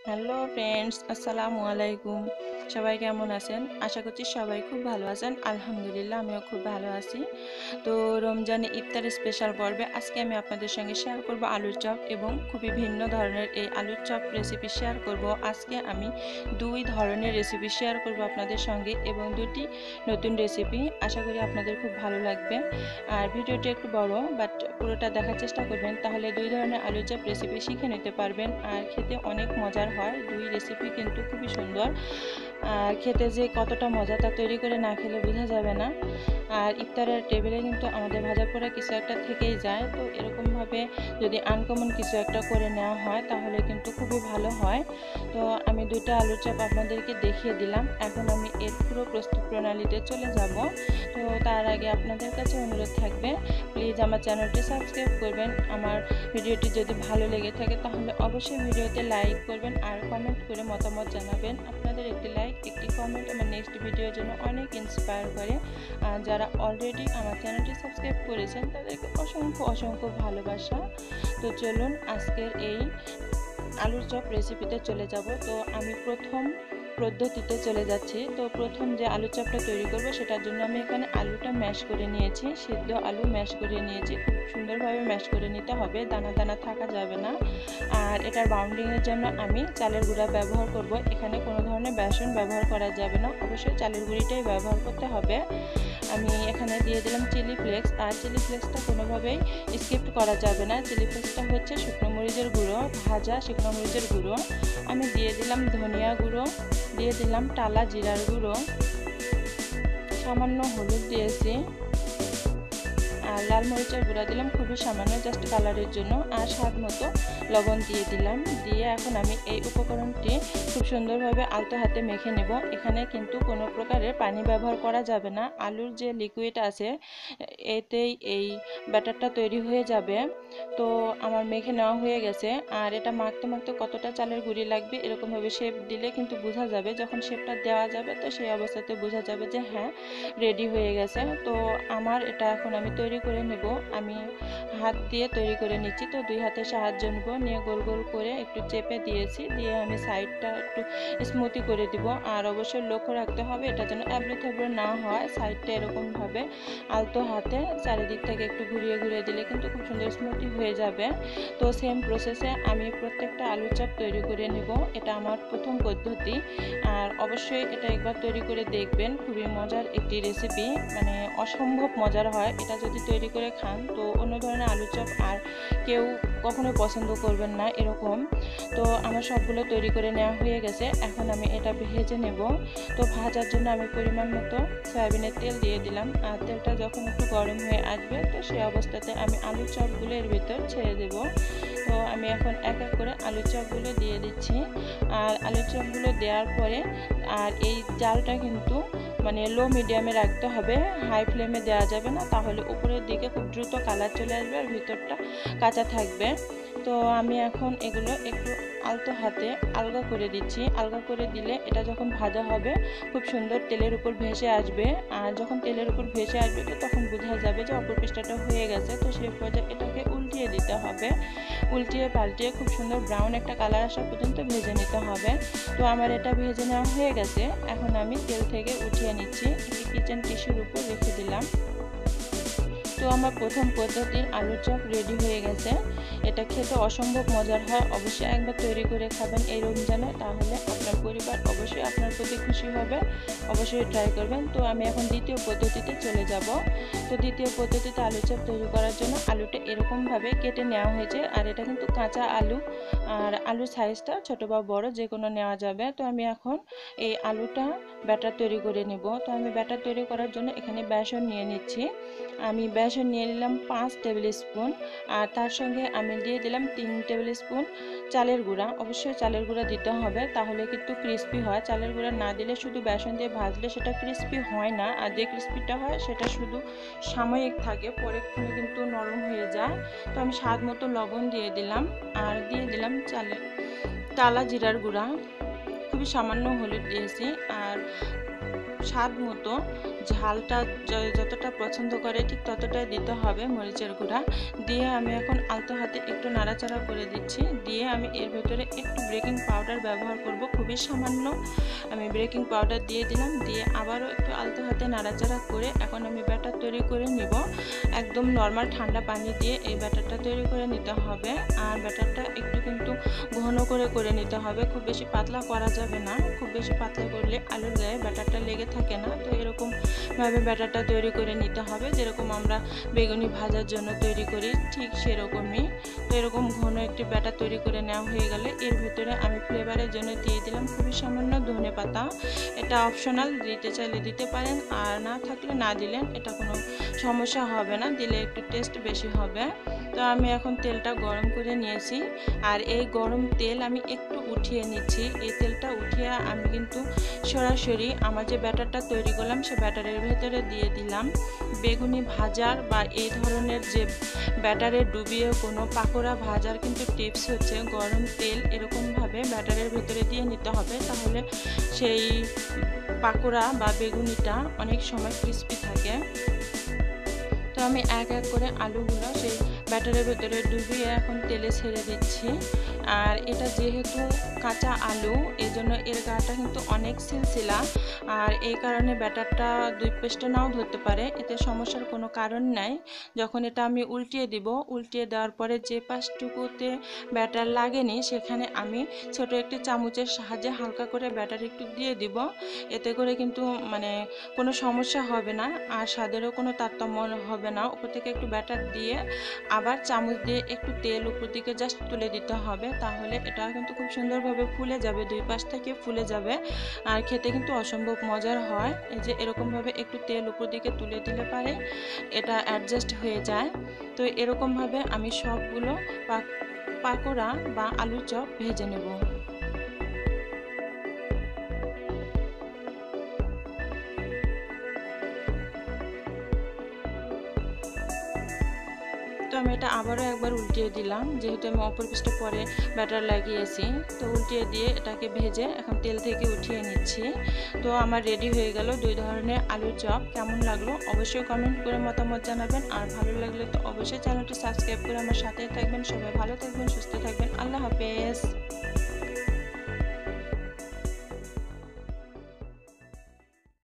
Hello friends, আসসালামু আলাইকুম। সবাই কেমন আছেন? আশা করছি সবাই খুব ভালো আছেন। আলহামদুলিল্লাহ, আমিও খুব ভালো আছি। তো রমজানে ইফতারের স্পেশাল পর্বে আজকে আমি আপনাদের সঙ্গে শেয়ার করব আলুর চপ এবং খুবই ভিন্ন ধরনের এই আলুর চপ রেসিপি শেয়ার করব। আজকে আমি দুই ধরনের রেসিপি শেয়ার করব আপনাদের সঙ্গে এবং দুটি নতুন রেসিপি। আশা করি আপনাদের খুব ভালো লাগবে। আর ভিডিওটি একটু বড়, বাট পুরোটা দেখার চেষ্টা করবেন, তাহলে দুই ধরনের আলুর চপ রেসিপি শিখে নিতে পারবেন। আর খেতে অনেক মজার হয়। দুই রেসিপি কিন্তু খুবই সুন্দর। আর খেতে যে কতটা মজা তা তৈরি করে না খেলে বোঝা যাবে না। আর ইফতারের টেবিলে কিন্তু আমাদের ভাজা পোড়া কিছু একটা থেকেই যায়। তো এরকমভাবে যদি আনকমন কিছু একটা করে নেওয়া হয় তাহলে কিন্তু খুবই ভালো হয়। তো আমি দুইটা আলুর চপ আপনাদেরকে দেখিয়ে দিলাম। এখন আমি এর পুরো প্রস্তুত প্রণালীতে চলে যাব। তো তার আগে আপনাদের কাছে অনুরোধ থাকবে, প্লিজ আমার চ্যানেলটি সাবস্ক্রাইব করবেন। আমার ভিডিওটি যদি ভালো লেগে থাকে তাহলে অবশ্যই ভিডিওতে লাইক করবেন আর কমেন্ট করে মতামত জানাবেন। আপনাদের একটি লাইক, একটি কমেন্ট আমার নেক্সট ভিডিওর জন্য অনেক ইন্সপায়ার করে। আর যারা অলরেডি আমার চ্যানেলটি সাবস্ক্রাইব করেছেন তাদেরকে অসংখ্য অসংখ্য ভালোবাসা। তো চলুন আজকের এই আলুর চপ রেসিপিতে চলে যাব। তো আমি প্রথম পদ্ধতিতে চলে যাচ্ছি। তো প্রথম যে আলুর চপটা তৈরি করব সেটার জন্য আমি এখানে আলুটা ম্যাশ করে নিয়েছি, সিদ্ধ আলু ম্যাশ করে নিয়েছি। খুব সুন্দরভাবে ম্যাশ করে নিতে হবে, দানা দানা থাকা যাবে না। আর এটার বাউন্ডিংয়ের জন্য আমি চালের গুঁড়া ব্যবহার করব। এখানে কোনো ধরনের বেসন ব্যবহার করা যাবে না, অবশ্যই চালের গুঁড়িটাই ব্যবহার করতে হবে। আমি এখানে দিয়ে দিলাম চিলি ফ্লেক্স। আর চিলি ফ্লেক্সটা কোনোভাবেই স্কিপ করা যাবে না। চিলি ফ্লেক্সটা হচ্ছে শুকনো মরিচের গুঁড়ো, ভাজা শুকনো মরিচের গুঁড়ো। আমি দিয়ে দিলাম ধনিয়া গুঁড়ো, দিয়ে দিলাম টালা জিরার গুঁড়ো, সামান্য হলুদ দিয়েছি, আর লাল মরিচের গুঁড়া দিলাম খুবই সামান্য, জাস্ট কালারের জন্য। আর স্বাদ মতো লবণ দিয়ে দিলাম। দিয়ে এখন আমি এই উপকরণটি খুব সুন্দরভাবে আলতো হাতে মেখে নেব। এখানে কিন্তু কোনো প্রকারের পানি ব্যবহার করা যাবে না। আলুর যে লিকুইড আছে এতেই এই ব্যাটারটা তৈরি হয়ে যাবে। তো আমার মেখে নেওয়া হয়ে গেছে। আর এটা মাখতে মাখতে কতটা চালের গুঁড়ি লাগবে এরকমভাবে শেপ দিলে কিন্তু বোঝা যাবে। যখন শেপটা দেওয়া যাবে তো সেই অবস্থাতে বোঝা যাবে যে হ্যাঁ, রেডি হয়ে গেছে। তো আমার এটা এখন আমি তৈরি করে নেব। আমি হাত দিয়ে তৈরি করে নিচ্ছি। তো দুই হাতের সাহায্য নেব, নিয়ে গোল গোল করে একটু চেপে দিয়েছি, দিয়ে আমি সাইডটা একটু স্মুথি করে দিব। আর অবশ্যই লক্ষ্য রাখতে হবে এটা যেন এবড়ো থেবড়ো না হয়। সাইডটা এরকমভাবে আলতো হাতে চারিদিক থেকে একটু ঘুরিয়ে ঘুরিয়ে দিলে কিন্তু খুব সুন্দর স্মুথি হয়ে যাবে। তো সেম প্রসেসে আমি প্রত্যেকটা আলুর চপ তৈরি করে নেব। এটা আমার প্রথম পদ্ধতি। আর অবশ্যই এটা একবার তৈরি করে দেখবেন, খুবই মজার একটি রেসিপি, মানে অসম্ভব মজার হয়। এটা যদি তৈরি করে খান তো অন্য ধরনের আলুর চপ আর কেউ কখনোই পছন্দ করবেন না এরকম। তো আমার সবগুলো তৈরি করে নেওয়া হয়ে গেছে। এখন আমি এটা ভেজে নেব। তো ভাজার জন্য আমি পরিমাণ মতো সয়াবিনের তেল দিয়ে দিলাম। আর তেলটা যখন একটু গরম হয়ে আসবে তো সেই অবস্থাতে আমি আলুর চপগুলো এর ভিতর ছেড়ে দেব। তো আমি এখন এক এক করে আলুর চপগুলো দিয়ে দিচ্ছি। আর আলুর চপগুলো দেওয়ার পরে আর এই জালটা কিন্তু মানে লো মিডিয়ামে রাখতে হবে, হাই ফ্লেমে দেওয়া যাবে না, তাহলে উপরের দিকে খুব দ্রুত কালার চলে আসবে আর ভিতরটা কাঁচা থাকবে। তো আমি এখন এগুলো একটু আলতো হাতে আলগা করে দিচ্ছি। আলগা করে দিলে এটা যখন ভাজা হবে খুব সুন্দর তেলের উপর ভেসে আসবে। আর যখন তেলের উপর ভেসে আসবে তো তখন বোঝা যাবে যে অপর পৃষ্ঠাটা হয়ে গেছে। তো সেই পর্যায়ে এটাকে উল্টিয়ে দিতে হবে। উল্টিয়ে পাল্টিয়ে খুব সুন্দর ব্রাউন একটা কালার আসা পর্যন্ত ভেজে নিতে হবে। তো আমার এটা ভেজে নেওয়া হয়ে গেছে। এখন আমি তেল থেকে উঠিয়ে নিচ্ছি, একটি কিচেন টিস্যুর উপর রেখে দিলাম। তো আমার প্রথম পদ্ধতির আলুর চপ রেডি হয়ে গেছে। এটা খেতে অসম্ভব মজার হয়। অবশ্যই একবার তৈরি করে খাবেন এই রমজানে, তাহলে আপনার পরিবার অবশ্যই আপনার প্রতি খুশি হবে। অবশ্যই ট্রাই করবেন। তো আমি এখন দ্বিতীয় পদ্ধতিতে চলে যাব। তো দ্বিতীয় পদ্ধতিতে আলুর চপ তৈরি করার জন্য আলুটা এরকমভাবে কেটে নেওয়া হয়েছে। আর এটা কিন্তু কাঁচা আলু। আর আলুর সাইজটা ছোট বা বড় যে কোনো নেওয়া যাবে। তো আমি এখন এই আলুটা ব্যাটার তৈরি করে নেব। তো আমি ব্যাটার তৈরি করার জন্য এখানে বেসন নিয়ে নিচ্ছি। আমি বেসন নিয়ে নিলাম 5 টেবিল স্পুন। আর তার সঙ্গে আমি দিয়ে দিলাম 3 টেবিল স্পুন চালের গুঁড়া। অবশ্যই চালের গুঁড়া দিতে হবে, তাহলে কিন্তু ক্রিস্পি হয়। চালের গুঁড়া না দিলে শুধু বেসন দিয়ে ভাজলে সেটা ক্রিস্পি হয় না। আর যে ক্রিস্পিটা হয় সেটা শুধু সাময়িক থাকে, পরেক্ষণে কিন্তু নরম হয়ে যায়। তো আমি স্বাদ মতো লবণ দিয়ে দিলাম। আর দিয়ে দিলাম টালা জিরার গুঁড়া, খুবই সামান্য হলুদ দিয়েছি। আর স্বাদ মতো ঝালটা যতটা পছন্দ করে ঠিক ততটাই দিতে হবে মরিচের গুঁড়া। দিয়ে আমি এখন আলতো হাতে একটু নাড়াচাড়া করে দিচ্ছি। দিয়ে আমি এর ভেতরে একটু বেকিং পাউডার ব্যবহার করব, খুবই সামান্য আমি বেকিং পাউডার দিয়ে দিলাম। দিয়ে আবারও একটু আলতো হাতে নাড়াচাড়া করে এখন আমি ব্যাটার তৈরি করে নিব। একদম নর্মাল ঠান্ডা পানি দিয়ে এই ব্যাটারটা তৈরি করে নিতে হবে। আর ব্যাটারটা একটু কিন্তু ঘন করে নিতে হবে, খুব বেশি পাতলা করা যাবে না। খুব বেশি পাতলা করলে আলুর গায়ে ব্যাটারটা লেগে থাকে না। তো এরকমভাবে ব্যাটারটা তৈরি করে নিতে হবে, যেরকম আমরা বেগুনি ভাজার জন্য তৈরি করি ঠিক সেরকমই। তো এরকম ঘন একটি ব্যাটার তৈরি করে নেওয়া হয়ে গেলে এর ভিতরে আমি ফ্লেভারের জন্য দিয়ে দিলাম খুবই সামান্য ধনেপাতা। এটা অপশনাল, দিতে চাইলে দিতে পারেন, আর না থাকলে না দিলেন এটা কোনো সমস্যা হবে না, দিলে একটু টেস্ট বেশি হবে। তো আমি এখন তেলটা গরম করে নিয়েছি, আর এই গরম তেল আমি একটু উঠিয়ে নিচ্ছি। এই তেলটা উঠিয়ে আমি কিন্তু সরাসরি আমার যে ব্যাটারটা তৈরি করলাম সে ব্যাটারের ভেতরে দিয়ে দিলাম। বেগুনি ভাজার বা এই ধরনের যে ব্যাটারে ডুবিয়ে কোনো পাকোড়া ভাজার কিন্তু টিপস হচ্ছে গরম তেল এরকমভাবে ব্যাটারের ভেতরে দিয়ে নিতে হবে, তাহলে সেই পাকোড়া বা বেগুনিটা অনেক সময় ক্রিস্পি থাকে। তো আমি এক এক করে আলুগুলো সেই ব্যাটারের ভেতরে ডুবিয়ে এখন তেলে ছেড়ে দিচ্ছি। আর এটা যেহেতু কাঁচা আলু, এই জন্য এর গাটা কিন্তু অনেক সিলসিলা, আর এই কারণে ব্যাটারটা দুই পেস্টে নাও ধরতে পারে, এতে সমস্যার কোনো কারণ নাই। যখন এটা আমি উল্টিয়ে দিব, উল্টিয়ে দেওয়ার পরে যে পাশটুকুতে ব্যাটার লাগেনি সেখানে আমি ছোট একটি চামচের সাহায্যে হালকা করে ব্যাটার একটু দিয়ে দিব। এতে করে কিন্তু মানে কোনো সমস্যা হবে না, আর স্বাদেরও কোনো তারতম্য হবে না। উপর থেকে একটু ব্যাটার দিয়ে আবার চামচ দিয়ে একটু তেল উপর দিকে জাস্ট তুলে দিতে হবে, তাহলে এটা কিন্তু খুব সুন্দরভাবে ফুলে যাবে, দুই পাশ থেকে ফুলে যাবে, আর খেতে কিন্তু অসম্ভব মজার হয়। এই যে এরকমভাবে একটু তেল উপর দিকে তুলে দিলে পারে এটা অ্যাডজাস্ট হয়ে যায়। তো এরকমভাবে আমি সবগুলো পাকোড়া বা আলুর চপ ভেজে নেব। তো আমি এটা আবারও একবার উল্টিয়ে দিলাম, যেহেতু আমি অপর পিঠটা পরে ব্যাটার লাগিয়েছি। তো উল্টিয়ে দিয়ে এটাকে ভেজে এখন তেল থেকে উঠিয়ে নিচ্ছি। তো আমার রেডি হয়ে গেল দুই ধরনের আলুর চপ। কেমন লাগলো অবশ্যই কমেন্ট করে মতামত জানাবেন, আর ভালো লাগলে তো অবশ্যই চ্যানেলটি সাবস্ক্রাইব করে আমার সাথে থাকবেন। সবাই ভালো থাকবেন, সুস্থ থাকবেন। আল্লাহ হাফেজ।